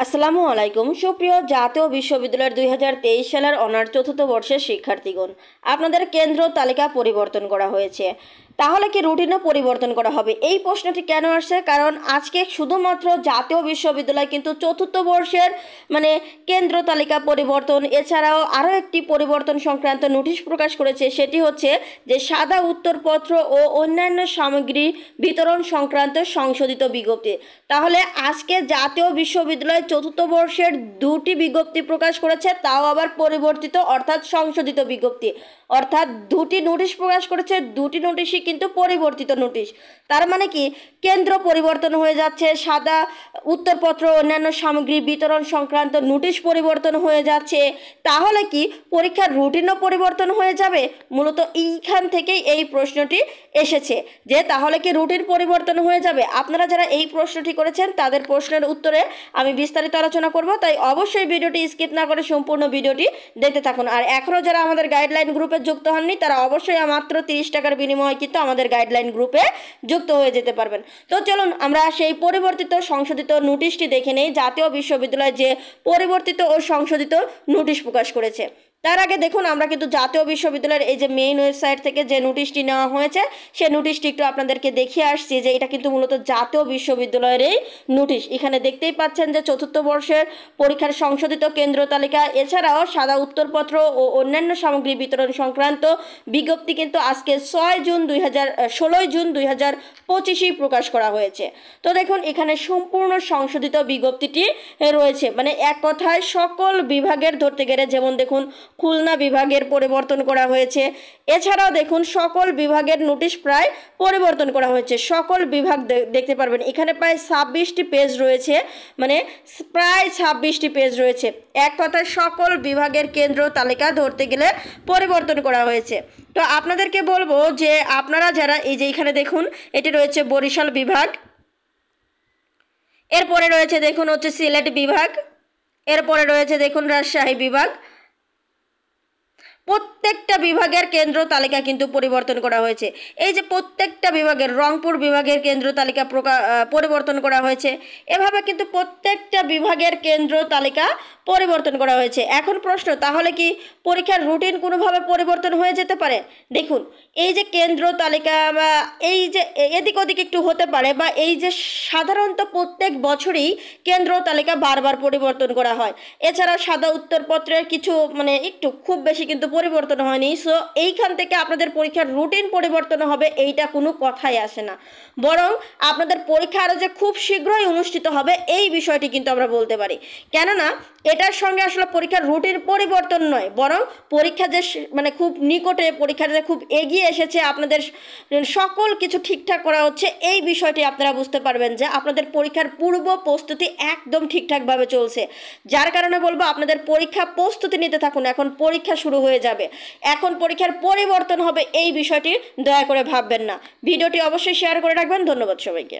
আসসালামু আলাইকুম সুপ্রিয় জাতীয় বিশ্ববিদ্যালয়ের 2023 সালের অনার্স চতুর্থ বর্ষের শিক্ষার্থীগণ, আপনাদের কেন্দ্র তালিকা পরিবর্তন করা হয়েছে। তাহলে কি রুটিনও পরিবর্তন করা হবে? এই প্রশ্নটি কেন আসছে? কারণ আজকে শুধুমাত্র জাতীয় বিশ্ববিদ্যালয় কিন্তু চতুর্থ বর্ষের কেন্দ্র তালিকা পরিবর্তন, এছাড়াও আরও একটি পরিবর্তন সংক্রান্ত নোটিশ প্রকাশ করেছে। সেটি হচ্ছে যে সাদা উত্তরপত্র ও অন্যান্য সামগ্রী বিতরণ সংক্রান্ত সংশোধিত বিজ্ঞপ্তি। তাহলে আজকে জাতীয় বিশ্ববিদ্যালয় চতুর্থ বর্ষের দুটি বিজ্ঞপ্তি প্রকাশ করেছে, তাও আবার পরিবর্তিত অর্থাৎ সংশোধিত বিজ্ঞপ্তি। অর্থাৎ দুটি নোটিশ প্রকাশ করেছে, দুটি নোটিশই কিন্তু পরিবর্তিত নোটিশ। তার মানে কি কেন্দ্র পরিবর্তন হয়ে যাচ্ছে, সাদা উত্তরপত্র অন্যান্য সামগ্রী বিতরণ সংক্রান্ত নোটিশ পরিবর্তন হয়ে যাচ্ছে। তাহলে কি পরীক্ষার রুটিনও পরিবর্তন হয়ে যাবে? মূলত এইখান থেকেই এই প্রশ্নটি এসেছে যে তাহলে কি রুটিন পরিবর্তন হয়ে যাবে। আপনারা যারা এই প্রশ্নটি করেছেন তাদের প্রশ্নের উত্তরে আমি বিস্তারিত আলোচনা করব, তাই অবশ্যই ভিডিওটি স্কিপ না করে সম্পূর্ণ ভিডিওটি দেখতে থাকুন। আর এখনও যারা আমাদের গাইডলাইন গ্রুপে যুক্ত হননি তারা অবশ্যই মাত্র 30 টাকার বিনিময়ে কিন্তু আমাদের গাইডলাইন গ্রুপে যুক্ত হয়ে যেতে পারবেন। তো চলুন আমরা সেই পরিবর্তিত সংশোধিত নোটিশটি দেখে নেই। জাতীয় বিশ্ববিদ্যালয় যে পরিবর্তিত ও সংশোধিত নোটিশ প্রকাশ করেছে তার আগে দেখুন, আমরা কিন্তু জাতীয় বিশ্ববিদ্যালয়ের এই যে মেইন ওয়েবসাইট থেকে যে নোটিশটি নেওয়া হয়েছে সেই নোটিশটি একটু আপনাদেরকে দেখিয়ে আসছি যে এটা কিন্তু মূলত জাতীয় বিশ্ববিদ্যালয়ের এই নোটিশ। এখানে দেখতেই পাচ্ছেন যে চতুর্থ বর্ষের পরীক্ষার সংশোধিত কেন্দ্র তালিকা, এছাড়াও সাদা উত্তরপত্র ও অন্যান্য সামগ্রী বিতরণ সংক্রান্ত বিজ্ঞপ্তি কিন্তু আজকে 16 জুন 2025 প্রকাশ করা হয়েছে। তো দেখুন এখানে সম্পূর্ণ সংশোধিত বিজ্ঞপ্তিটি রয়েছে, এক কথায় সকল বিভাগের ধরতে গেলে, যেমন দেখুন খুলনা বিভাগের পরিবর্তন করা হয়েছে। এছাড়াও দেখুন সকল বিভাগের নোটিশ প্রায় পরিবর্তন করা হয়েছে। সকল বিভাগ দেখতে পারবেন এখানে প্রায় 26টি পেজ রয়েছে, প্রায় 26টি পেজ রয়েছে। এক কথায় সকল বিভাগের কেন্দ্র তালিকা ধরতে গেলে পরিবর্তন করা হয়েছে। তো আপনাদেরকে বলবো যে আপনারা যারা এই যে এখানে দেখুন এটি রয়েছে বরিশাল বিভাগ, এরপরে রয়েছে দেখুন হচ্ছে সিলেট বিভাগ, এরপরে রয়েছে দেখুন রাজশাহী বিভাগ। প্রত্যেকটা বিভাগের কেন্দ্র তালিকা কিন্তু পরিবর্তন করা হয়েছে। এই যে প্রত্যেকটা বিভাগের, রংপুর বিভাগের কেন্দ্র তালিকা পরিবর্তন করা হয়েছে। এভাবে কিন্তু প্রত্যেকটা বিভাগের কেন্দ্র তালিকা পরিবর্তন করা হয়েছে। এখন প্রশ্ন, তাহলে কি পরীক্ষার রুটিন কোনোভাবে পরিবর্তন হয়ে যেতে পারে? দেখুন এই যে কেন্দ্র তালিকা বা এই যে এদিক ওদিক একটু হতে পারে, বা এই যে সাধারণত প্রত্যেক বছরই কেন্দ্র তালিকা বারবার পরিবর্তন করা হয়। এছাড়াও সাদা উত্তরপত্রের কিছু একটু খুব বেশি কিন্তু পরিবর্তন হয়নি। সো এইখান থেকে আপনাদের পরীক্ষার রুটিন পরিবর্তন হবে এইটা কোনো কথাই আসে না, বরং আপনাদের পরীক্ষা আরও যে খুব শীঘ্রই অনুষ্ঠিত হবে এই বিষয়টি কিন্তু আমরা বলতে পারি। কেননা এটার সঙ্গে আসলে পরীক্ষার রুটিন পরিবর্তন নয়, বরং পরীক্ষা যে খুব নিকটে, পরীক্ষাটা যে খুব এগিয়ে এসেছে, আপনাদের সকল কিছু ঠিকঠাক করা হচ্ছে, এই বিষয়টি আপনারা বুঝতে পারবেন যে আপনাদের পরীক্ষার পূর্ব প্রস্তুতি একদম ঠিকঠাকভাবে চলছে। যার কারণে বলবো আপনাদের পরীক্ষা প্রস্তুতি নিতে থাকুন, এখন পরীক্ষা শুরু হয়ে যাবে, এখন পরীক্ষার পরিবর্তন হবে এই বিষয়টি দয়া করে ভাববেন না। ভিডিওটি অবশ্যই শেয়ার করে রাখবেন। ধন্যবাদ সবাইকে।